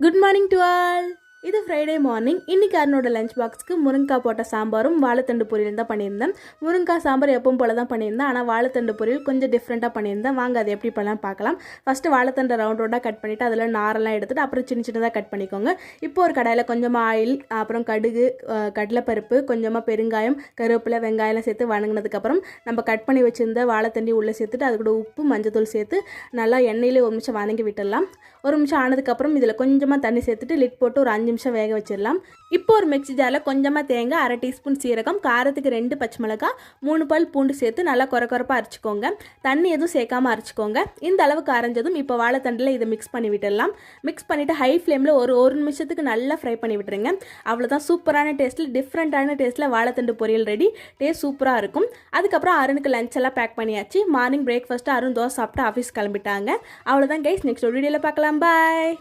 Good morning to all. இது Friday morning. இன்றைக்கி அருணோட lunch பாக்ஸ்க்கு முருங்கைக்காய் போட்ட சாம்பாரும் வாழைத்தண்டு பொரியல் தான் பண்ணியிருந்தேன். முருங்கைக்காய் சாம்பார் எப்பவும் போல தான் பண்ணியிருந்தேன். ஆனால் வாழைத்தண்டு பொரியல் கொஞ்சம் டிஃப்ரெண்ட்டாக பண்ணியிருந்தேன். வாங்க அது எப்படி பண்ணலாம் பார்க்கலாம். ஃபஸ்ட்டு வாழைத்தண்டை ரவுண்ட் ரவுண்டாக கட் பண்ணிவிட்டு அதில் நாரெல்லாம் எடுத்துகிட்டு அப்புறம் சின்ன சின்னதாக கட் பண்ணிக்கோங்க. இப்போ ஒரு கடாயில் கொஞ்சமாக ஆயில், அப்புறம் கடுகு, கடலைப்பருப்பு, கொஞ்சமாக பெருங்காயம், கருவேப்பிலை, வெங்காயம்லாம் சேர்த்து வணங்கினதுக்கப்புறம் நம்ம கட் பண்ணி வச்சுருந்த வாழைத்தண்டி உள்ளே சேர்த்துட்டு அது கூட உப்பு, மஞ்சத்தூள் சேர்த்து நல்லா எண்ணெயிலே ஒரு நிமிஷம் வதங்கி விட்டுடலாம். ஒரு நிமிஷம் ஆனதுக்கப்புறம் இதில் கொஞ்சமாக தண்ணி சேர்த்துட்டு லிட் போட்டு ஒரு 5 நிமிஷம் வேக வச்சிடலாம். இப்போ ஒரு மிக்ஸி ஜாரில் கொஞ்சமாக தேங்காய், 1/2 டீஸ்பூன் சீரகம், காரத்துக்கு 2 பச்சை மிளகாய், 3 பல் பூண்டு சேர்த்து நல்லா குறப்பாக அரைச்சிக்கோங்க. தண்ணி எதுவும் சேர்க்காமல் அரைச்சிக்கோங்க. இந்த அளவுக்கு அரைஞ்சதும் இப்போ வாழைத்தண்டில் இதை மிக்ஸ் பண்ணி விட்டுடலாம். மிக்ஸ் பண்ணிவிட்டு ஹை ஃப்ளேமில் ஒரு நிமிஷத்துக்கு நல்லா ஃப்ரை பண்ணி விட்டுருங்க. அவ்வளோதான், சூப்பரான டேஸ்ட்டில், டிஃப்ரெண்ட்டான டேஸ்ட்டில் வாழைத்தண்டு பொரியல் ரெடி. டேஸ்ட் சூப்பராக இருக்கும். அதுக்கப்புறம் அருணுக்கு லஞ்ச் எல்லாம் பேக் பண்ணியாச்சு. மார்னிங் பிரேக்ஃபாஸ்ட்டு அருண் தோசை சாப்பிட்டு ஆஃபீஸ் கிளம்பிட்டாங்க. அவ்வளோதான் கைஸ், நெக்ஸ்ட் வீடியோவில் பார்க்கலாம். பாய்.